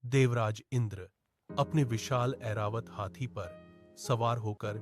देवराज इंद्र अपने विशाल ऐरावत हाथी पर सवार होकर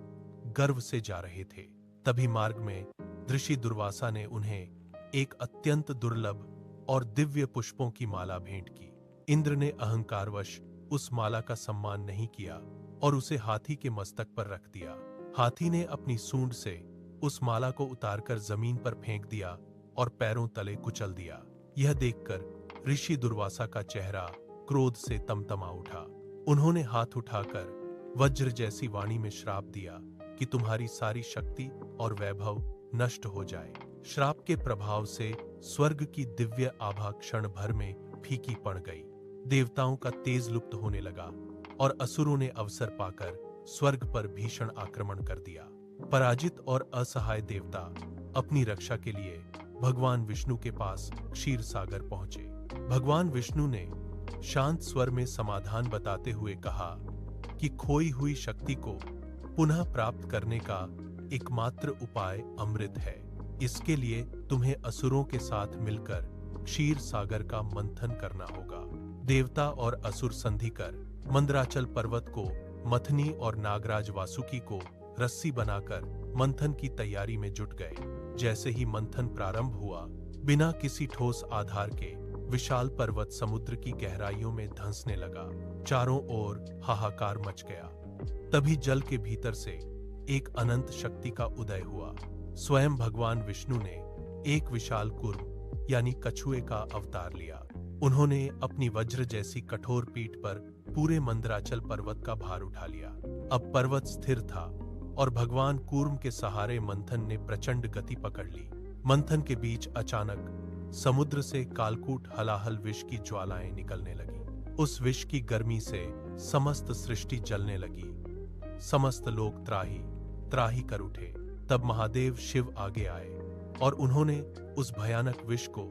गर्व से जा रहे थे। तभी मार्ग में ऋषि दुर्वासा ने उन्हें एक अत्यंत दुर्लभ और दिव्य पुष्पों की माला भेंट की। इंद्र ने अहंकारवश उस माला का सम्मान नहीं किया और उसे हाथी के मस्तक पर रख दिया। हाथी ने अपनी सूंड से उस माला को उतारकर जमीन पर फेंक दिया और पैरों तले कुचल दिया। यह देखकर ऋषि दुर्वासा का चेहरा क्रोध से तमतमा उठा। उन्होंने हाथ उठाकर वज्र जैसी वाणी में श्राप दिया कि तुम्हारी सारी शक्ति और वैभव नष्ट हो जाए। श्राप के प्रभाव से स्वर्ग की दिव्य आभा क्षण भर में फीकी पड़ गई। देवताओं का तेज लुप्त होने लगा और असुरों ने अवसर पाकर स्वर्ग पर भीषण आक्रमण कर दिया। पराजित और असहाय देवता अपनी रक्षा के लिए भगवान विष्णु के पास क्षीर सागर पहुंचे। भगवान विष्णु ने शांत स्वर में समाधान बताते हुए कहा कि खोई हुई शक्ति को पुनः प्राप्त करने का एकमात्र उपाय अमृत है। इसके लिए तुम्हें असुरों के साथ मिलकर क्षीर सागर का मंथन करना होगा। देवता और असुर संधि कर मंदराचल पर्वत को मथनी और नागराज वासुकी को रस्सी बनाकर मंथन की तैयारी में जुट गए। जैसे ही मंथन प्रारंभ हुआ, बिना किसी ठोस आधार के विशाल पर्वत समुद्र की गहराइयों में धंसने लगा। चारों ओर हाहाकार मच गया। तभी जल के भीतर से एक अनंत शक्ति का उदय हुआ। स्वयं भगवान विष्णु ने एक विशाल कूर्म यानी कछुए का अवतार लिया। उन्होंने अपनी वज्र जैसी कठोर पीठ पर पूरे मंदराचल पर्वत का भार उठा लिया। अब पर्वत स्थिर था और भगवान कूर्म के सहारे मंथन ने प्रचंड गति पकड़ ली। मंथन के बीच अचानक समुद्र से कालकूट हलाहल विष की ज्वालाएं निकलने लगी। उस विष की गर्मी से समस्त सृष्टि जलने लगी। समस्त लोग त्राही त्राही कर उठे। तब महादेव शिव आगे आए और उन्होंने उस भयानक विष को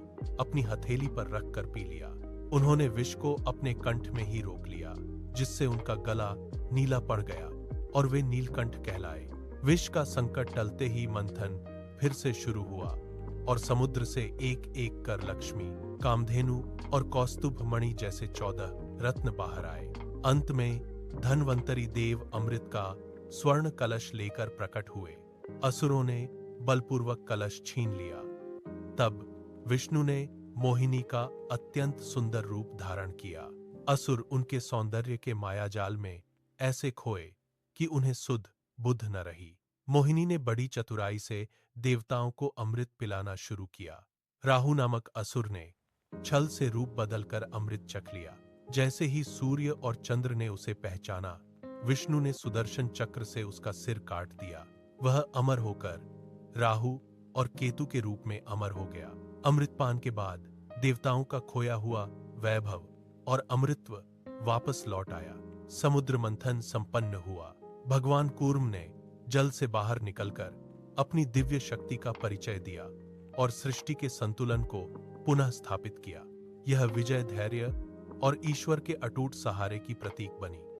अपनी हथेली पर रखकर पी लिया। उन्होंने विष को अपने कंठ में ही रोक लिया, जिससे उनका गला नीला पड़ गया और वे नीलकंठ कहलाए। विष का संकट टलते ही मंथन फिर से शुरू हुआ और समुद्र से एक एक कर लक्ष्मी, कामधेनु और कौस्तुभ मणि जैसे 14 रत्न बाहर आए। अंत में धनवंतरी देव अमृत का स्वर्ण कलश लेकर प्रकट हुए। असुरों ने बलपूर्वक कलश छीन लिया। तब विष्णु ने मोहिनी का अत्यंत सुंदर रूप धारण किया। असुर उनके सौंदर्य के मायाजाल में ऐसे खोए कि उन्हें सुध बुध न रही। मोहिनी ने बड़ी चतुराई से देवताओं को अमृत पिलाना शुरू किया। राहु नामक असुर ने छल से रूप बदलकर अमृत चख लिया। जैसे ही सूर्य और चंद्र ने उसे पहचाना, विष्णु ने सुदर्शन चक्र से उसका सिर काट दिया। वह अमर होकर राहु और केतु के रूप में अमर हो गया। अमृतपान के बाद देवताओं का खोया हुआ वैभव और अमृतत्व वापस लौट आया। समुद्र मंथन संपन्न हुआ। भगवान कूर्म ने जल से बाहर निकलकर अपनी दिव्य शक्ति का परिचय दिया और सृष्टि के संतुलन को पुनः स्थापित किया। यह विजय धैर्य और ईश्वर के अटूट सहारे की प्रतीक बनी।